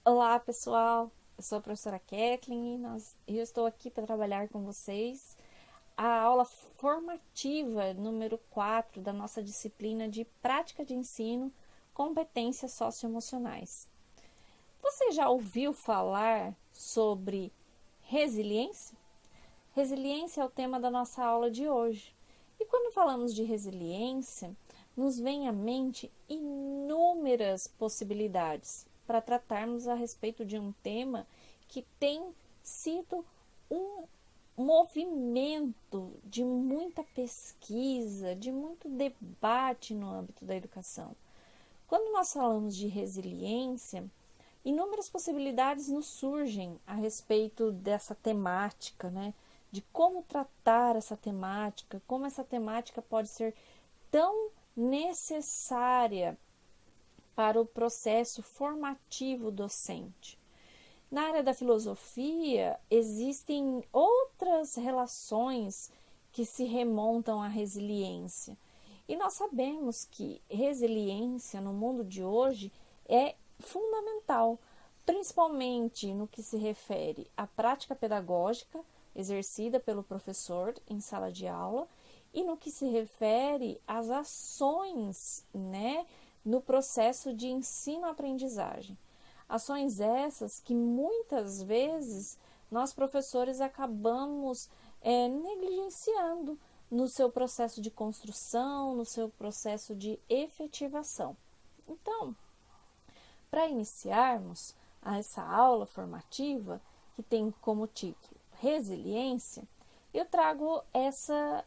Olá, pessoal. Eu sou a professora Kathleen e eu estou aqui para trabalhar com vocês a aula formativa número 4 da nossa disciplina de Prática de Ensino, Competências Socioemocionais. Você já ouviu falar sobre resiliência? Resiliência é o tema da nossa aula de hoje. E quando falamos de resiliência, nos vem à mente inúmeras possibilidades para tratarmos a respeito de um tema que tem sido um movimento de muita pesquisa, de muito debate no âmbito da educação. Quando nós falamos de resiliência, inúmeras possibilidades nos surgem a respeito dessa temática, né? De como tratar essa temática, como essa temática pode ser tão necessária para o processo formativo docente. Na área da filosofia, existem outras relações que se remontam à resiliência. E nós sabemos que resiliência no mundo de hoje é fundamental, principalmente no que se refere à prática pedagógica exercida pelo professor em sala de aula e no que se refere às ações, no processo de ensino-aprendizagem. Ações essas que muitas vezes nós professores acabamos negligenciando no seu processo de construção, no seu processo de efetivação. Então, para iniciarmos essa aula formativa, que tem como título Resiliência, eu trago essa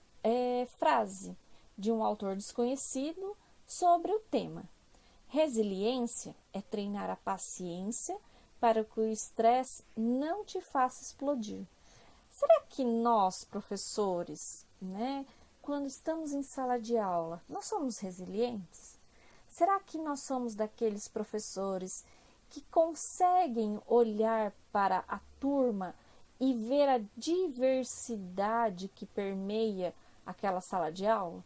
frase de um autor desconhecido sobre o tema. Resiliência é treinar a paciência para que o estresse não te faça explodir. Será que nós, professores, quando estamos em sala de aula, nós somos resilientes? Será que nós somos daqueles professores que conseguem olhar para a turma e ver a diversidade que permeia aquela sala de aula?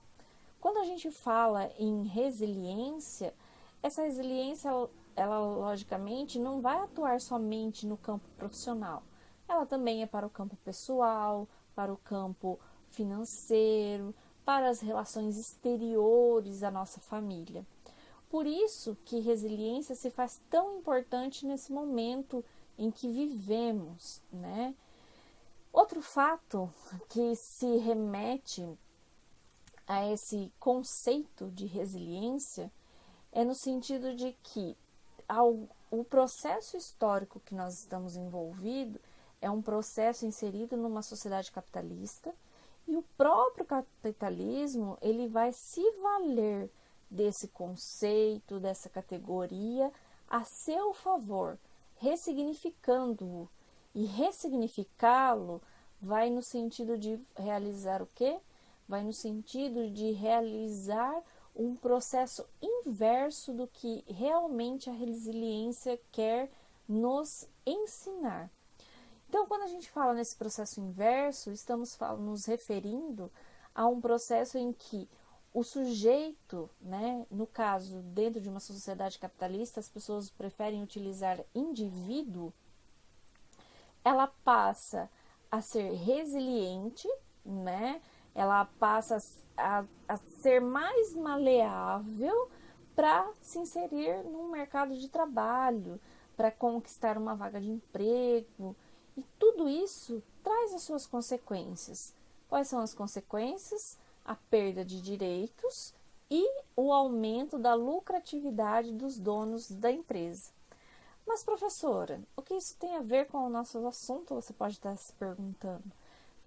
Quando a gente fala em resiliência, essa resiliência, ela logicamente não vai atuar somente no campo profissional. Ela também é para o campo pessoal, para o campo financeiro, para as relações exteriores à nossa família. Por isso que resiliência se faz tão importante nesse momento em que vivemos, Outro fato que se remete a esse conceito de resiliência é no sentido de que o processo histórico que nós estamos envolvidos é um processo inserido numa sociedade capitalista e o próprio capitalismo ele vai se valer desse conceito, dessa categoria a seu favor, ressignificando-o. E ressignificá-lo vai no sentido de realizar o quê? Vai no sentido de realizar um processo inverso do que realmente a resiliência quer nos ensinar. Então, quando a gente fala nesse processo inverso, estamos nos referindo a um processo em que o sujeito, no caso, dentro de uma sociedade capitalista, as pessoas preferem utilizar indivíduo, ela passa a ser resiliente, ela passa a ser mais maleável para se inserir num mercado de trabalho, para conquistar uma vaga de emprego. E tudo isso traz as suas consequências. Quais são as consequências? A perda de direitos e o aumento da lucratividade dos donos da empresa. Mas, professora, o que isso tem a ver com o nosso assunto? Você pode estar se perguntando.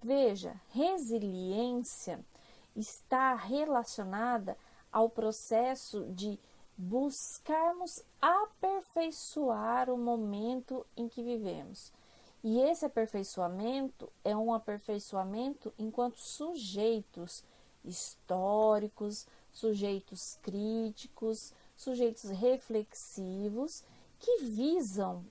Veja, resiliência está relacionada ao processo de buscarmos aperfeiçoar o momento em que vivemos. E esse aperfeiçoamento é um aperfeiçoamento enquanto sujeitos históricos, sujeitos críticos, sujeitos reflexivos que visam,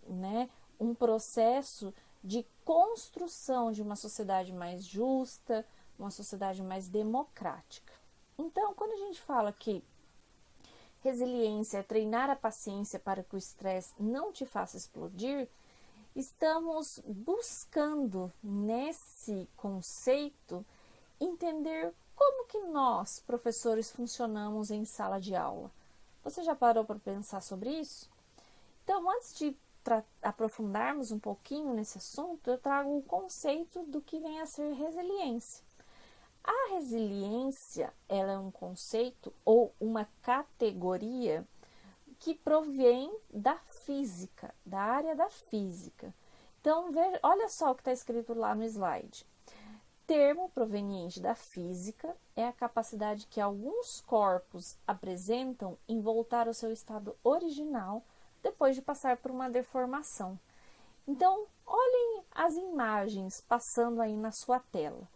um processo de construção de uma sociedade mais justa, uma sociedade mais democrática. Então, quando a gente fala que resiliência é treinar a paciência para que o estresse não te faça explodir, estamos buscando nesse conceito entender como que nós, professores, funcionamos em sala de aula. Você já parou para pensar sobre isso? Então, antes de aprofundarmos um pouquinho nesse assunto, eu trago o conceito do que vem a ser resiliência. A resiliência, ela é um conceito ou uma categoria que provém da física, da área da física. Então, olha só o que está escrito lá no slide. Termo proveniente da física é a capacidade que alguns corpos apresentam em voltar ao seu estado original depois de passar por uma deformação. Então, olhem as imagens passando aí na sua tela.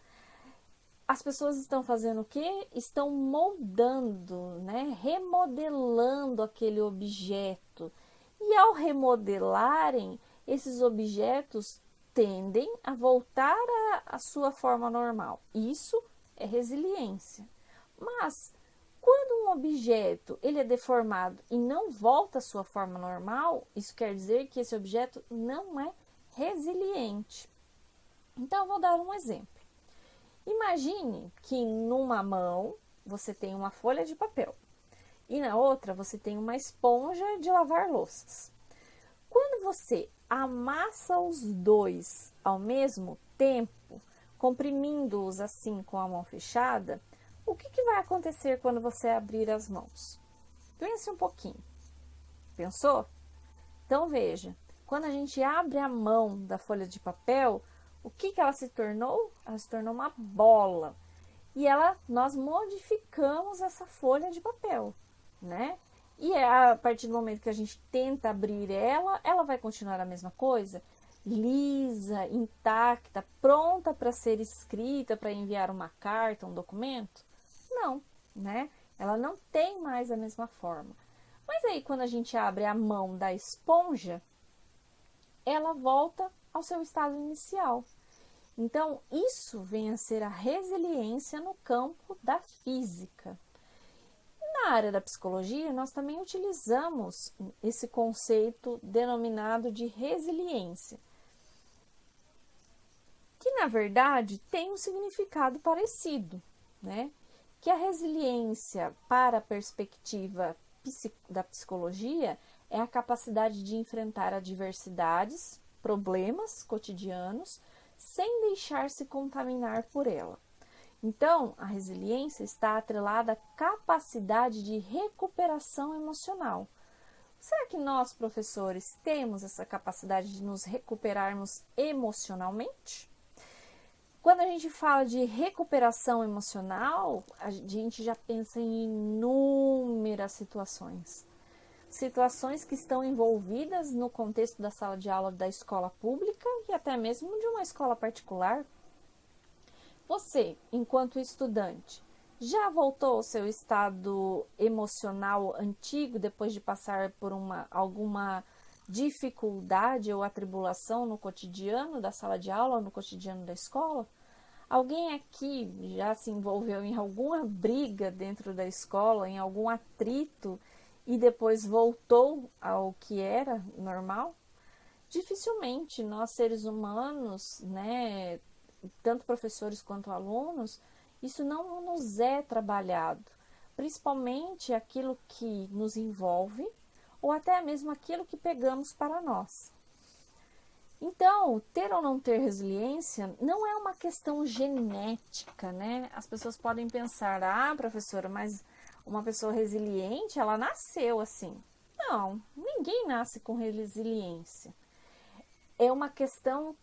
As pessoas estão fazendo o quê? Estão moldando, né? Remodelando aquele objeto. E ao remodelarem, esses objetos tendem a voltar à sua forma normal. Isso é resiliência. Mas quando um objeto ele é deformado e não volta à sua forma normal, isso quer dizer que esse objeto não é resiliente. Então, eu vou dar um exemplo. Imagine que numa mão você tem uma folha de papel e na outra você tem uma esponja de lavar louças. Quando você amassa os dois ao mesmo tempo, comprimindo-os assim com a mão fechada, o que vai acontecer quando você abrir as mãos? Pense um pouquinho. Pensou? Então veja, quando a gente abre a mão da folha de papel, o que ela se tornou? Ela se tornou uma bola. E nós modificamos essa folha de papel, né? E a partir do momento que a gente tenta abrir ela vai continuar a mesma coisa? Lisa, intacta, pronta para ser escrita, para enviar uma carta, um documento? Não, né? Ela não tem mais a mesma forma. Mas aí, quando a gente abre a mão da esponja, ela volta ao seu estado inicial. Então, isso vem a ser a resiliência no campo da física. Na área da psicologia, nós também utilizamos esse conceito denominado de resiliência, que na verdade tem um significado parecido, né? Que a resiliência, para a perspectiva da psicologia, é a capacidade de enfrentar adversidades, problemas cotidianos, sem deixar-se contaminar por ela. Então, a resiliência está atrelada à capacidade de recuperação emocional. Será que nós, professores, temos essa capacidade de nos recuperarmos emocionalmente? Quando a gente fala de recuperação emocional, a gente já pensa em inúmeras situações. Situações que estão envolvidas no contexto da sala de aula da escola pública e até mesmo de uma escola particular. Você, enquanto estudante, já voltou ao seu estado emocional antigo depois de passar por alguma dificuldade ou atribulação no cotidiano da sala de aula ou no cotidiano da escola? Alguém aqui já se envolveu em alguma briga dentro da escola, em algum atrito e depois voltou ao que era normal? Dificilmente nós, seres humanos, né, tanto professores quanto alunos, isso não nos é trabalhado, principalmente aquilo que nos envolve ou até mesmo aquilo que pegamos para nós. Então, ter ou não ter resiliência não é uma questão genética, né? As pessoas podem pensar, professora, mas uma pessoa resiliente, ela nasceu assim. Não, ninguém nasce com resiliência. É uma questão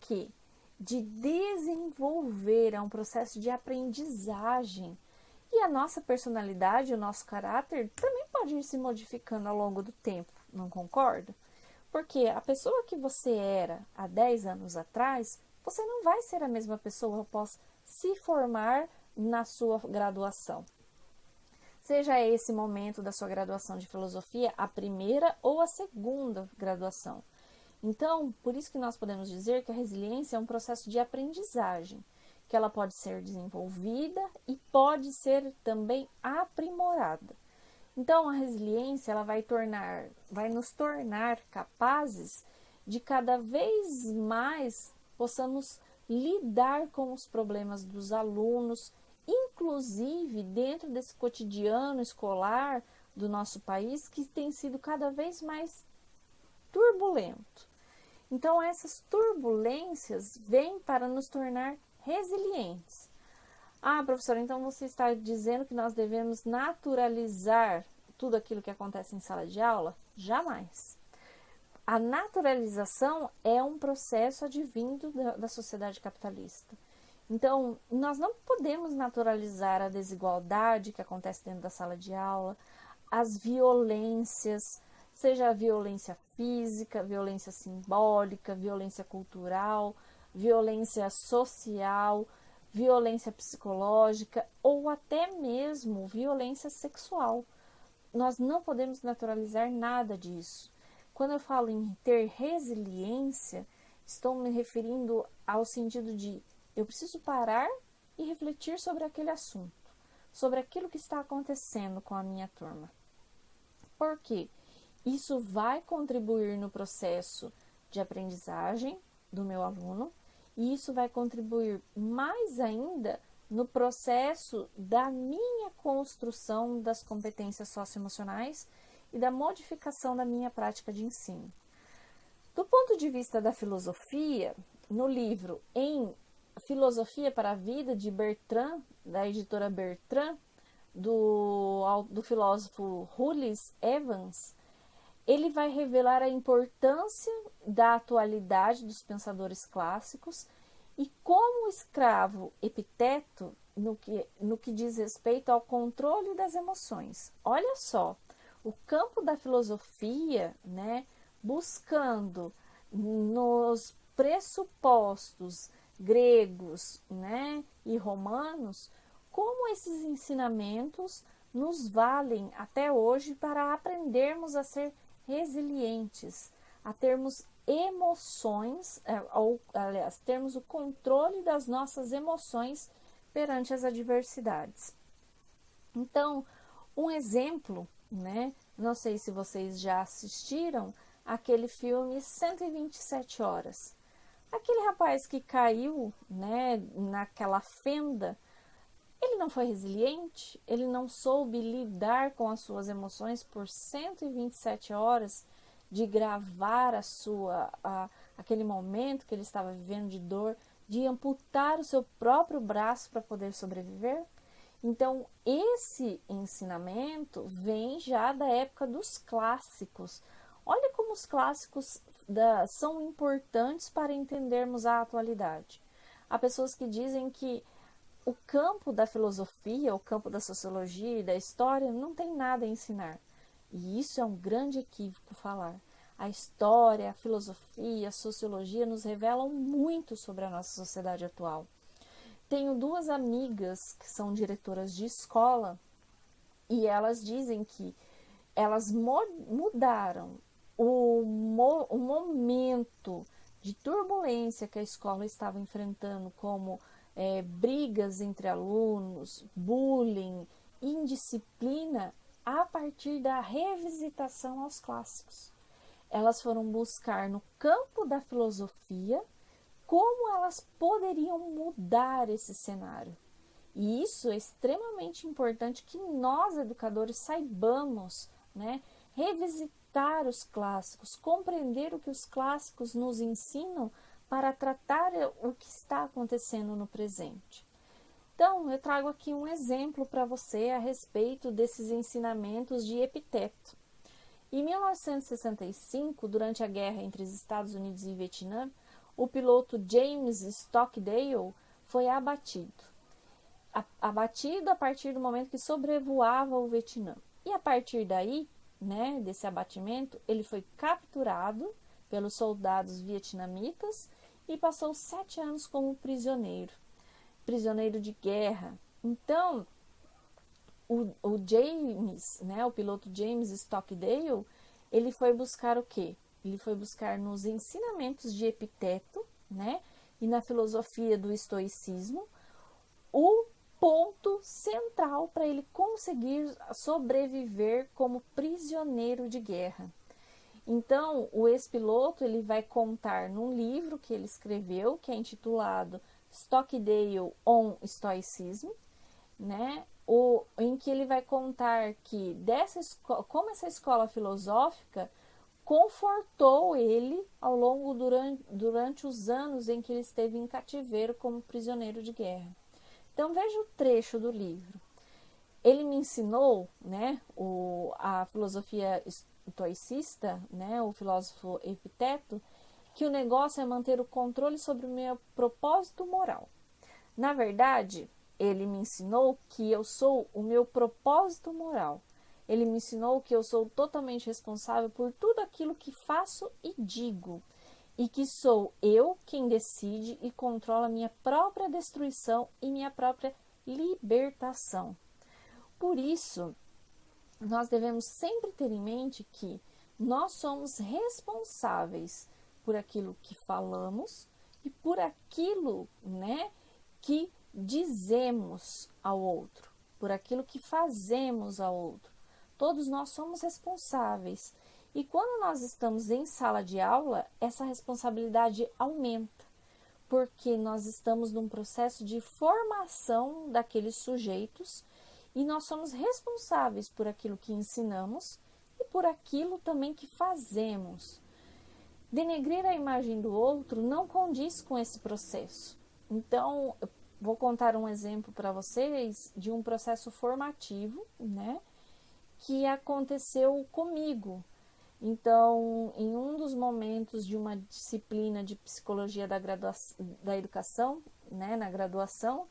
de desenvolver, é um processo de aprendizagem. E a nossa personalidade, o nosso caráter também pode ir se modificando ao longo do tempo, não concorda? Porque a pessoa que você era há 10 anos atrás, você não vai ser a mesma pessoa após se formar na sua graduação. Seja esse momento da sua graduação de filosofia a primeira ou a segunda graduação. Então, por isso que nós podemos dizer que a resiliência é um processo de aprendizagem, que ela pode ser desenvolvida e pode ser também aprimorada. Então, a resiliência ela vai nos tornar capazes de cada vez mais possamos lidar com os problemas dos alunos, inclusive dentro desse cotidiano escolar do nosso país, que tem sido cada vez mais turbulento. Então, essas turbulências vêm para nos tornar resilientes. Ah, professora, então você está dizendo que nós devemos naturalizar tudo aquilo que acontece em sala de aula? Jamais. A naturalização é um processo advindo da sociedade capitalista. Então, nós não podemos naturalizar a desigualdade que acontece dentro da sala de aula, as violências, seja a violência física, violência simbólica, violência cultural, violência social, violência psicológica ou até mesmo violência sexual. Nós não podemos naturalizar nada disso. Quando eu falo em ter resiliência, estou me referindo ao sentido de eu preciso parar e refletir sobre aquele assunto, sobre aquilo que está acontecendo com a minha turma. Por quê? Isso vai contribuir no processo de aprendizagem do meu aluno e isso vai contribuir mais ainda no processo da minha construção das competências socioemocionais e da modificação da minha prática de ensino. Do ponto de vista da filosofia, no livro Em Filosofia para a Vida, de Bertrand, da editora Bertrand, do filósofo Ulysses Evans, ele vai revelar a importância da atualidade dos pensadores clássicos e como o escravo Epiteto no que diz respeito ao controle das emoções. Olha só, o campo da filosofia, né, buscando nos pressupostos gregos, né, e romanos, como esses ensinamentos nos valem até hoje para aprendermos a ser resilientes, a termos emoções, ou aliás, termos o controle das nossas emoções perante as adversidades. Então, um exemplo, né? Não sei se vocês já assistiram aquele filme 127 Horas. Aquele rapaz que caiu, né, naquela fenda, ele não foi resiliente, ele não soube lidar com as suas emoções por 127 horas de gravar aquele momento que ele estava vivendo de dor, de amputar o seu próprio braço para poder sobreviver. Então, esse ensinamento vem já da época dos clássicos. Olha como os clássicos são importantes para entendermos a atualidade. Há pessoas que dizem que o campo da filosofia, o campo da sociologia e da história não tem nada a ensinar. E isso é um grande equívoco falar. A história, a filosofia, a sociologia nos revelam muito sobre a nossa sociedade atual. Tenho duas amigas que são diretoras de escola e elas dizem que elas mudaram o momento de turbulência que a escola estava enfrentando, como brigas entre alunos, bullying, indisciplina, a partir da revisitação aos clássicos. Elas foram buscar no campo da filosofia como elas poderiam mudar esse cenário. E isso é extremamente importante que nós, educadores, saibamos, né, revisitar os clássicos, compreender o que os clássicos nos ensinam para tratar o que está acontecendo no presente. Então, eu trago aqui um exemplo para você a respeito desses ensinamentos de Epiteto. Em 1965, durante a guerra entre os Estados Unidos e Vietnã, o piloto James Stockdale foi abatido. Abatido a partir do momento que sobrevoava o Vietnã. E a partir daí, né, desse abatimento, ele foi capturado pelos soldados vietnamitas e passou 7 anos como prisioneiro de guerra. Então, o James, né, o piloto James Stockdale, ele foi buscar o quê? Ele foi buscar nos ensinamentos de Epiteto, né, e na filosofia do estoicismo, o ponto central para ele conseguir sobreviver como prisioneiro de guerra. Então, o ex-piloto ele vai contar num livro que ele escreveu, que é intitulado Stockdale on Stoicism, né? Em que ele vai contar que como essa escola filosófica confortou ele ao longo durante os anos em que ele esteve em cativeiro como prisioneiro de guerra. Então veja o trecho do livro. Ele me ensinou, né, a filosofia estoicista, né, o filósofo Epiteto, que o negócio é manter o controle sobre o meu propósito moral. Na verdade, ele me ensinou que eu sou o meu propósito moral. Ele me ensinou que eu sou totalmente responsável por tudo aquilo que faço e digo, e que sou eu quem decide e controla minha própria destruição e minha própria libertação. Por isso, nós devemos sempre ter em mente que nós somos responsáveis por aquilo que falamos e por aquilo, né, que dizemos ao outro, por aquilo que fazemos ao outro. Todos nós somos responsáveis. E quando nós estamos em sala de aula, essa responsabilidade aumenta, porque nós estamos num processo de formação daqueles sujeitos e nós somos responsáveis por aquilo que ensinamos e por aquilo também que fazemos. Denegrir a imagem do outro não condiz com esse processo. Então, eu vou contar um exemplo para vocês de um processo formativo, né, que aconteceu comigo. Então, em um dos momentos de uma disciplina de psicologia da educação, né, na graduação,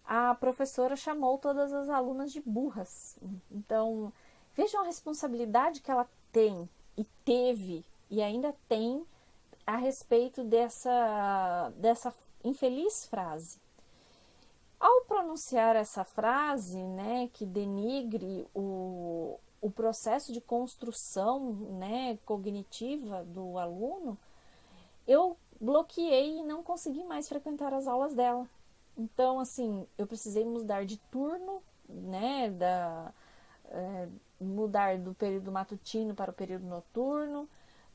a professora chamou todas as alunas de burras. Então, vejam a responsabilidade que ela tem e teve e ainda tem a respeito dessa infeliz frase. Ao pronunciar essa frase, né, que denigre o processo de construção, né, cognitiva do aluno, eu bloqueei e não consegui mais frequentar as aulas dela. Então, assim, eu precisei mudar de turno, né, mudar do período matutino para o período noturno,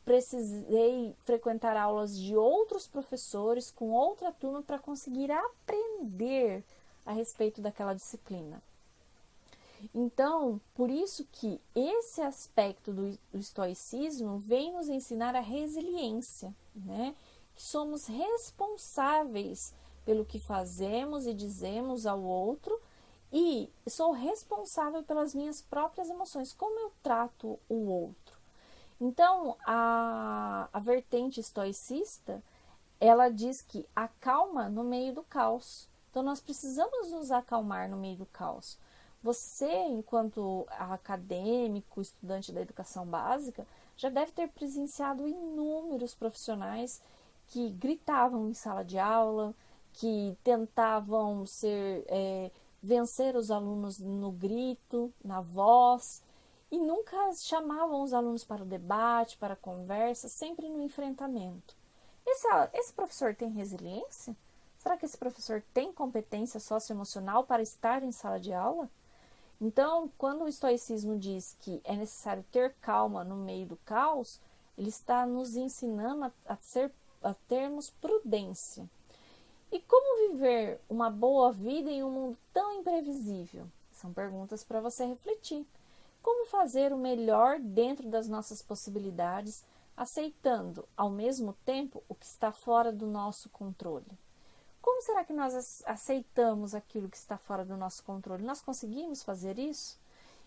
precisei frequentar aulas de outros professores com outra turma para conseguir aprender a respeito daquela disciplina. Então, por isso que esse aspecto do estoicismo vem nos ensinar a resiliência, né? Que somos responsáveis pelo que fazemos e dizemos ao outro e sou responsável pelas minhas próprias emoções, como eu trato o outro. Então, a vertente estoicista, ela diz que acalma no meio do caos. Então, nós precisamos nos acalmar no meio do caos. Você, enquanto acadêmico, estudante da educação básica, já deve ter presenciado inúmeros profissionais que gritavam em sala de aula, que tentavam vencer os alunos no grito, na voz, e nunca chamavam os alunos para o debate, para a conversa, sempre no enfrentamento. Esse professor tem resiliência? Será que esse professor tem competência socioemocional para estar em sala de aula? Então, quando o estoicismo diz que é necessário ter calma no meio do caos, ele está nos ensinando a termos prudência. E como viver uma boa vida em um mundo tão imprevisível? São perguntas para você refletir. Como fazer o melhor dentro das nossas possibilidades, aceitando, ao mesmo tempo, o que está fora do nosso controle? Como será que nós aceitamos aquilo que está fora do nosso controle? Nós conseguimos fazer isso?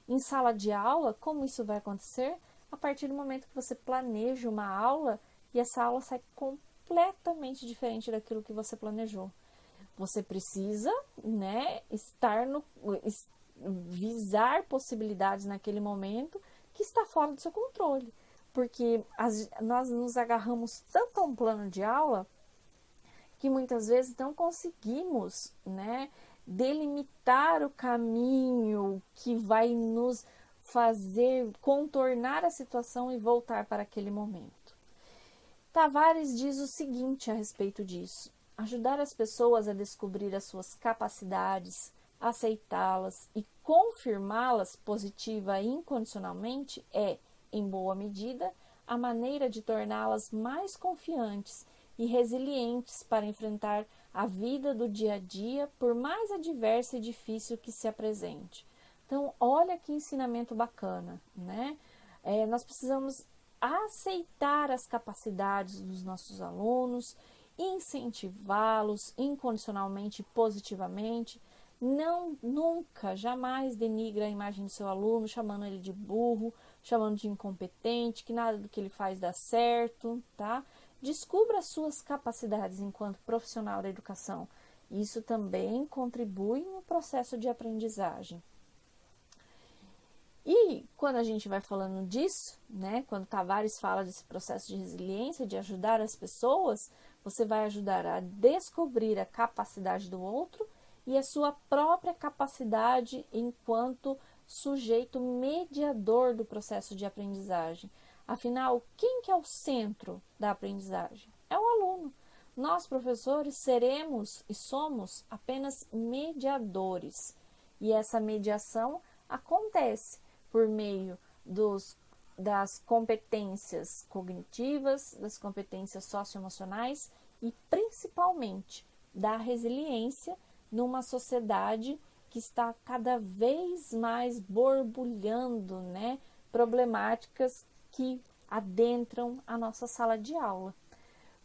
Em sala de aula, como isso vai acontecer? A partir do momento que você planeja uma aula e essa aula sai completamente diferente daquilo que você planejou. Você precisa, né, visar possibilidades naquele momento que está fora do seu controle. Porque nós nos agarramos tanto a um plano de aula que muitas vezes não conseguimos, né, delimitar o caminho que vai nos fazer contornar a situação e voltar para aquele momento. Tavares diz o seguinte a respeito disso: ajudar as pessoas a descobrir as suas capacidades, aceitá-las e confirmá-las positiva e incondicionalmente é, em boa medida, a maneira de torná-las mais confiantes e resilientes para enfrentar a vida do dia a dia, por mais adversa e difícil que se apresente. Então, olha que ensinamento bacana, né? Nós precisamos aceitar as capacidades dos nossos alunos, incentivá-los incondicionalmente e positivamente. Não, nunca, jamais denigre a imagem do seu aluno, chamando ele de burro, chamando de incompetente, que nada do que ele faz dá certo, tá? Descubra as suas capacidades enquanto profissional da educação. Isso também contribui no processo de aprendizagem. E quando a gente vai falando disso, né, quando Tavares fala desse processo de resiliência, de ajudar as pessoas, você vai ajudar a descobrir a capacidade do outro e a sua própria capacidade enquanto sujeito mediador do processo de aprendizagem. Afinal, quem que é o centro da aprendizagem? É o aluno. Nós, professores, seremos e somos apenas mediadores. E essa mediação acontece por meio das competências cognitivas, das competências socioemocionais e principalmente da resiliência numa sociedade que está cada vez mais borbulhando, né, problemáticas que adentram a nossa sala de aula.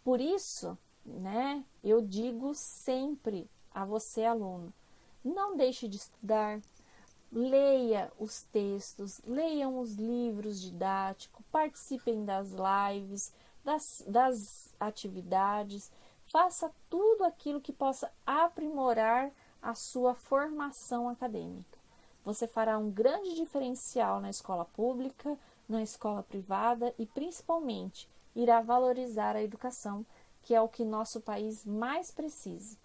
Por isso, né, eu digo sempre a você, aluno, não deixe de estudar, leia os textos, leiam os livros didáticos, participem das lives, das atividades, faça tudo aquilo que possa aprimorar a sua formação acadêmica. Você fará um grande diferencial na escola pública, na escola privada e, principalmente, irá valorizar a educação, que é o que nosso país mais precisa.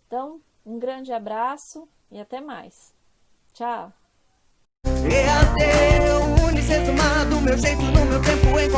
Então, um grande abraço e até mais. Tchau! EAD, Unicesumado, meu jeito, no meu tempo, em